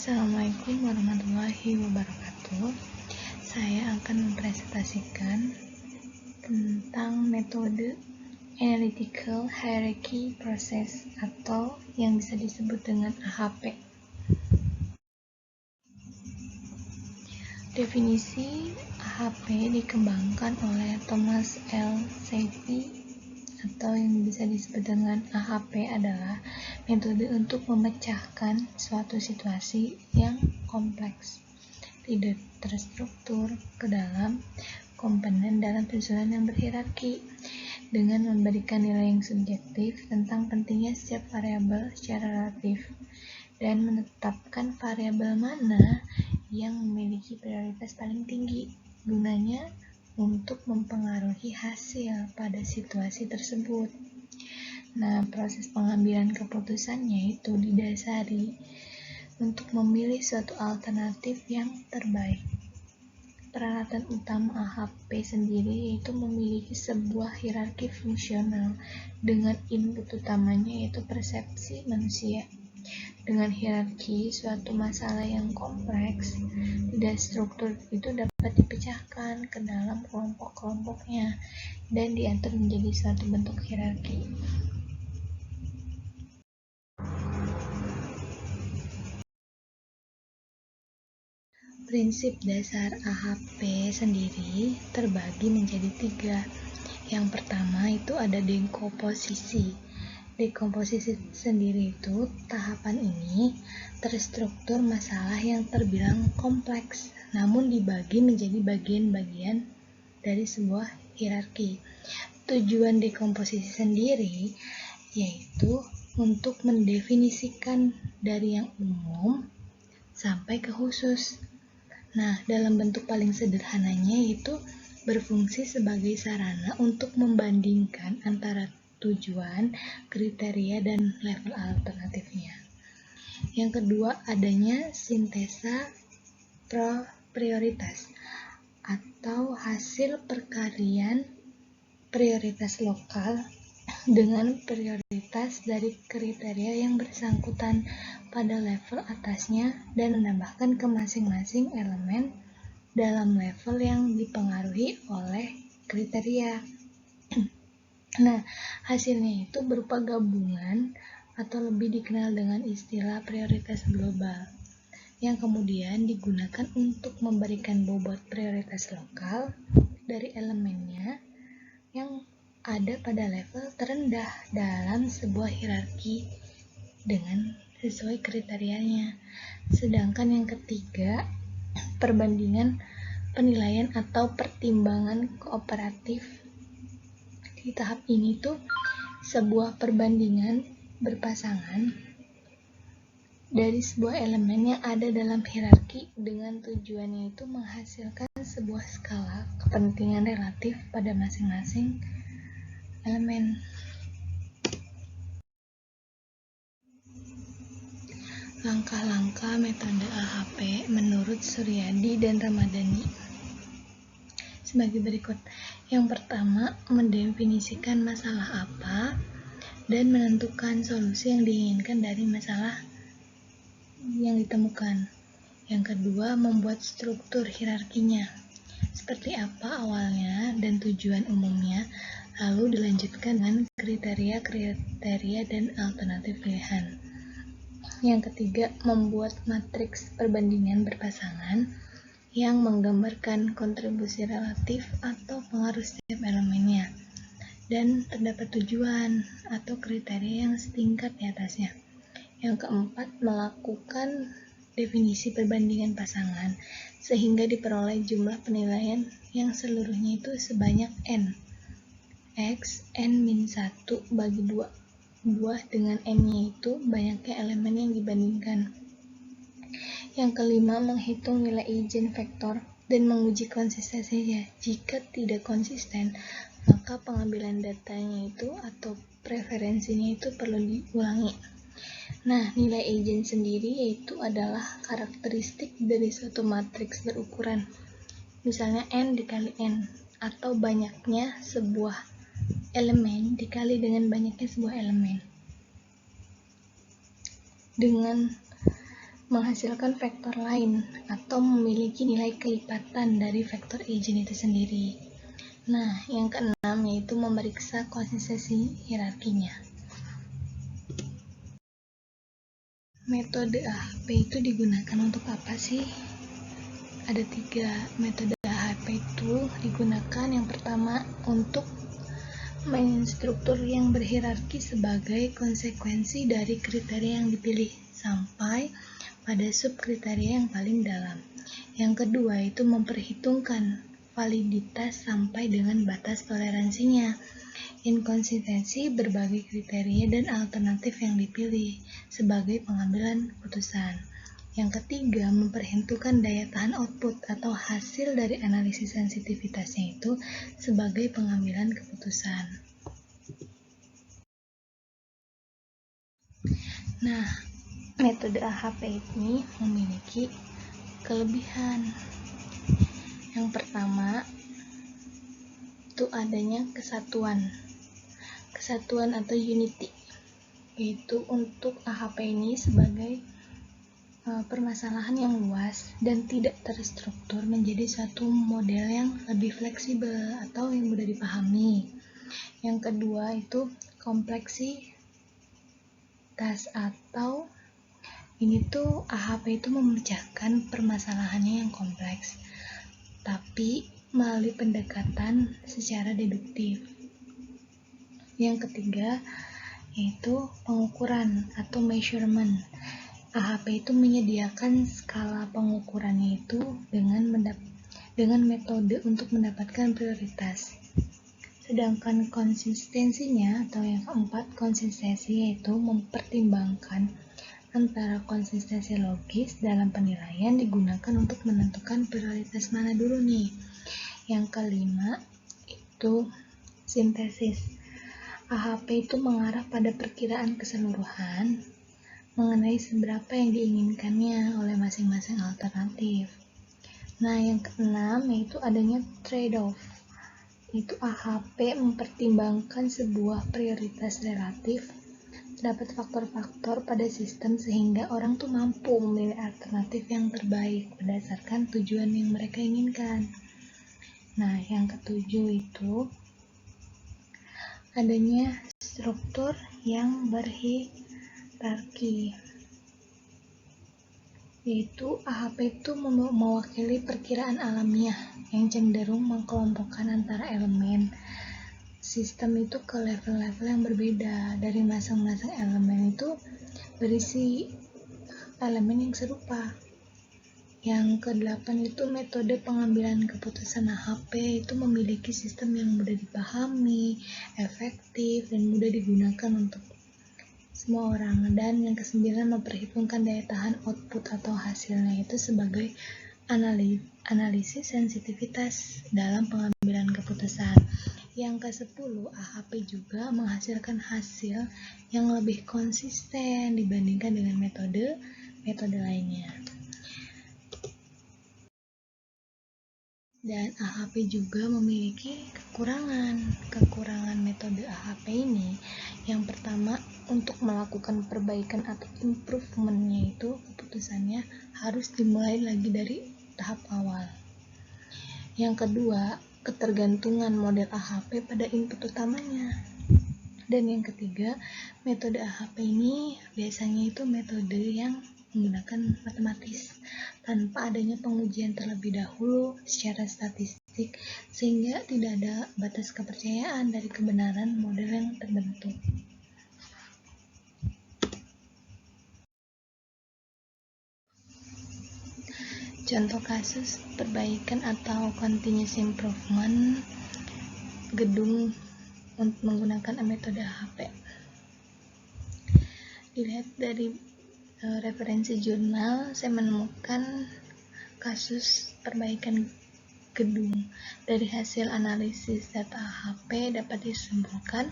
Assalamualaikum warahmatullahi wabarakatuh. Saya akan mempresentasikan tentang metode Analytical Hierarchy Process atau yang bisa disebut dengan AHP. Definisi AHP dikembangkan oleh Thomas L. Seyfie atau yang bisa disebut dengan AHP adalah metode untuk memecahkan suatu situasi yang kompleks, tidak terstruktur ke dalam komponen dalam susunan yang berhierarki, dengan memberikan nilai yang subjektif tentang pentingnya setiap variabel secara relatif, dan menetapkan variabel mana yang memiliki prioritas paling tinggi, gunanya untuk mempengaruhi hasil pada situasi tersebut. Nah, proses pengambilan keputusannya itu didasari untuk memilih suatu alternatif yang terbaik. Peralatan utama AHP sendiri yaitu memiliki sebuah hierarki fungsional dengan input utamanya yaitu persepsi manusia. Dengan hierarki, suatu masalah yang kompleks, tidak struktur itu dapat dipecahkan ke dalam kelompok-kelompoknya dan diatur menjadi suatu bentuk hierarki. Prinsip dasar AHP sendiri terbagi menjadi 3. Yang pertama itu ada dekomposisi. Dekomposisi sendiri itu tahapan ini terstruktur masalah yang terbilang kompleks, namun dibagi menjadi bagian-bagian dari sebuah hierarki. Tujuan dekomposisi sendiri yaitu untuk mendefinisikan dari yang umum sampai ke khusus. Nah, dalam bentuk paling sederhananya itu berfungsi sebagai sarana untuk membandingkan antara tujuan, kriteria, dan level alternatifnya. Yang kedua, adanya sintesa prioritas atau hasil perkalian prioritas lokal dengan prioritas dari kriteria yang bersangkutan pada level atasnya dan menambahkan ke masing-masing elemen dalam level yang dipengaruhi oleh kriteria. Nah, hasilnya itu berupa gabungan atau lebih dikenal dengan istilah prioritas global yang kemudian digunakan untuk memberikan bobot prioritas lokal dari elemennya yang ada pada level terendah dalam sebuah hierarki dengan sesuai kriterianya. Sedangkan yang ketiga, perbandingan penilaian atau pertimbangan kooperatif. Di tahap ini tuh sebuah perbandingan berpasangan dari sebuah elemen yang ada dalam hierarki dengan tujuannya itu menghasilkan sebuah skala kepentingan relatif pada masing-masing elemen. Langkah-langkah metode AHP menurut Suryadi dan Ramadhani sebagai berikut. Yang pertama, mendefinisikan masalah apa dan menentukan solusi yang diinginkan dari masalah yang ditemukan. Yang kedua, membuat struktur hierarkinya. Seperti apa awalnya dan tujuan umumnya, lalu dilanjutkan dengan kriteria-kriteria dan alternatif pilihan. Yang ketiga, membuat matriks perbandingan berpasangan yang menggambarkan kontribusi relatif atau pengaruh setiap elemennya, dan terdapat tujuan atau kriteria yang setingkat di atasnya. Yang keempat, melakukan definisi perbandingan pasangan sehingga diperoleh jumlah penilaian yang seluruhnya itu sebanyak n. X n-1 bagi 2 buah dengan n-nya itu banyaknya elemen yang dibandingkan. Yang kelima, menghitung nilai eigenvektor dan menguji konsistensinya. Jika tidak konsisten, maka pengambilan datanya itu atau preferensinya itu perlu diulangi. Nah, nilai eigen sendiri yaitu adalah karakteristik dari suatu matriks berukuran. Misalnya n dikali n, atau banyaknya sebuah elemen dikali dengan banyaknya sebuah elemen. Dengan menghasilkan vektor lain atau memiliki nilai kelipatan dari vektor agent itu sendiri. Nah, yang keenam yaitu memeriksa konsistensi hierarkinya. Metode AHP itu digunakan untuk apa sih? Ada 3 metode AHP itu digunakan. Yang pertama, untuk menstruktur yang berhierarki sebagai konsekuensi dari kriteria yang dipilih sampai pada subkriteria yang paling dalam. Yang kedua itu memperhitungkan validitas sampai dengan batas toleransinya, inkonsistensi berbagai kriteria dan alternatif yang dipilih sebagai pengambilan keputusan. Yang ketiga, memperhitungkan daya tahan output atau hasil dari analisis sensitivitasnya itu sebagai pengambilan keputusan. Nah, metode AHP ini memiliki kelebihan. Yang pertama, itu adanya kesatuan atau unity, yaitu untuk AHP ini sebagai permasalahan yang luas dan tidak terstruktur menjadi satu model yang lebih fleksibel atau yang mudah dipahami. Yang kedua itu kompleksitas, atau ini tuh AHP itu memecahkan permasalahannya yang kompleks tapi melalui pendekatan secara deduktif. Yang ketiga yaitu pengukuran atau measurement. AHP itu menyediakan skala pengukurannya itu dengan metode untuk mendapatkan prioritas. Sedangkan konsistensinya atau yang keempat, konsistensi yaitu mempertimbangkan antara konsistensi logis dalam penilaian digunakan untuk menentukan prioritas mana dulu nih. Yang kelima itu sintesis. AHP itu mengarah pada perkiraan keseluruhan mengenai seberapa yang diinginkannya oleh masing-masing alternatif. Nah, yang keenam yaitu adanya trade-off. Itu AHP mempertimbangkan sebuah prioritas relatif terdapat faktor-faktor pada sistem sehingga orang tuh mampu memilih alternatif yang terbaik berdasarkan tujuan yang mereka inginkan. Nah, yang ketujuh itu adanya struktur yang berhierarki, yaitu AHP itu mewakili perkiraan alamiah yang cenderung mengkelompokkan antara elemen sistem itu ke level-level yang berbeda. Dari masing-masing elemen itu berisi elemen yang serupa. Yang kedelapan itu metode pengambilan keputusan AHP itu memiliki sistem yang mudah dipahami, efektif, dan mudah digunakan untuk semua orang. Dan yang kesembilan memperhitungkan daya tahan output atau hasilnya itu sebagai analisis sensitivitas dalam pengambilan keputusan. Yang ke-10, AHP juga menghasilkan hasil yang lebih konsisten dibandingkan dengan metode lainnya. Dan AHP juga memiliki kekurangan metode AHP ini. Yang pertama, untuk melakukan perbaikan atau improvementnya itu keputusannya harus dimulai lagi dari tahap awal. Yang kedua, ketergantungan model AHP pada input utamanya. Dan yang ketiga, metode AHP ini biasanya itu metode yang menggunakan matematis tanpa adanya pengujian terlebih dahulu secara statistik, sehingga tidak ada batas kepercayaan dari kebenaran model yang terbentuk. Contoh kasus perbaikan atau continuous improvement gedung untuk menggunakan metode AHP. Dilihat dari referensi jurnal, saya menemukan kasus perbaikan gedung. Dari hasil analisis data AHP dapat disimpulkan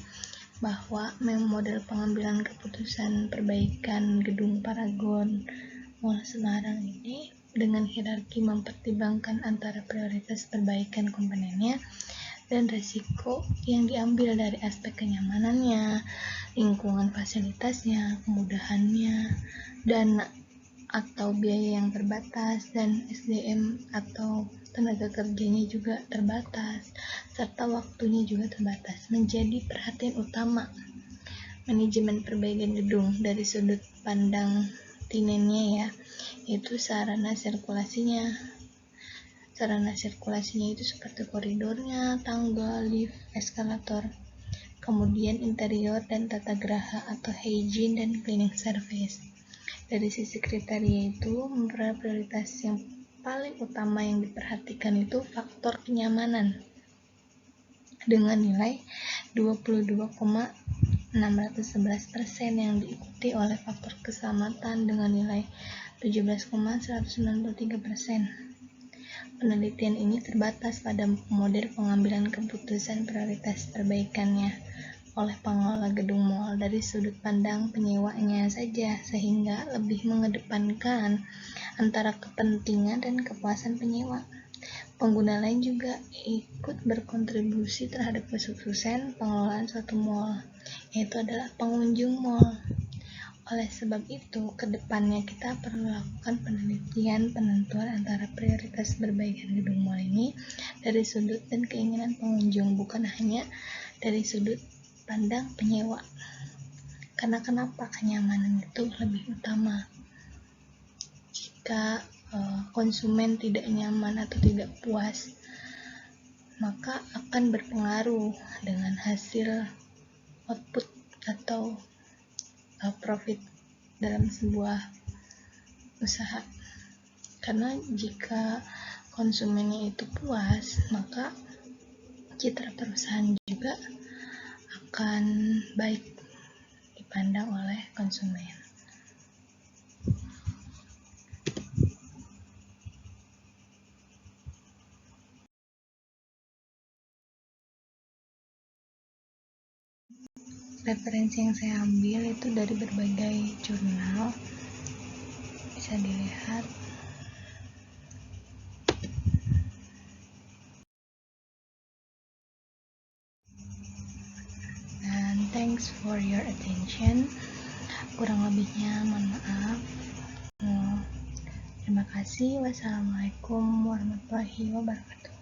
bahwa model pengambilan keputusan perbaikan gedung Paragon Mall Semarang ini dengan hierarki mempertimbangkan antara prioritas perbaikan komponennya dan risiko yang diambil dari aspek kenyamanannya, lingkungan fasilitasnya, kemudahannya, dan atau biaya yang terbatas, dan SDM atau tenaga kerjanya juga terbatas, serta waktunya juga terbatas, menjadi perhatian utama manajemen perbaikan gedung. Dari sudut pandang tinennya ya, itu sarana sirkulasinya itu seperti koridornya, tangga, lift, eskalator, kemudian interior dan tata geraha atau hygiene dan cleaning service. Dari sisi kriteria itu, prioritas yang paling utama yang diperhatikan itu faktor kenyamanan dengan nilai 22,611% yang diikuti oleh faktor keselamatan dengan nilai 17,193%. Penelitian ini terbatas pada model pengambilan keputusan prioritas perbaikannya oleh pengelola gedung mal dari sudut pandang penyewanya saja, sehingga lebih mengedepankan antara kepentingan dan kepuasan penyewa. Pengguna lain juga ikut berkontribusi terhadap kesuksesan pengelolaan suatu mal, yaitu adalah pengunjung mal. Oleh sebab itu, kedepannya kita perlu lakukan penelitian penentuan antara prioritas perbaikan gedung mal ini dari sudut dan keinginan pengunjung, bukan hanya dari sudut pandang penyewa. Karena kenapa? Kenyamanan itu lebih utama. Jika konsumen tidak nyaman atau tidak puas, maka akan berpengaruh dengan hasil output atau profit dalam sebuah usaha. Karena jika konsumennya itu puas, maka citra perusahaan juga akan baik dipandang oleh konsumen. Referensi yang saya ambil itu dari berbagai jurnal, bisa dilihat. And thanks for your attention. Kurang lebihnya mohon maaf. Terima kasih. Wassalamualaikum warahmatullahi wabarakatuh.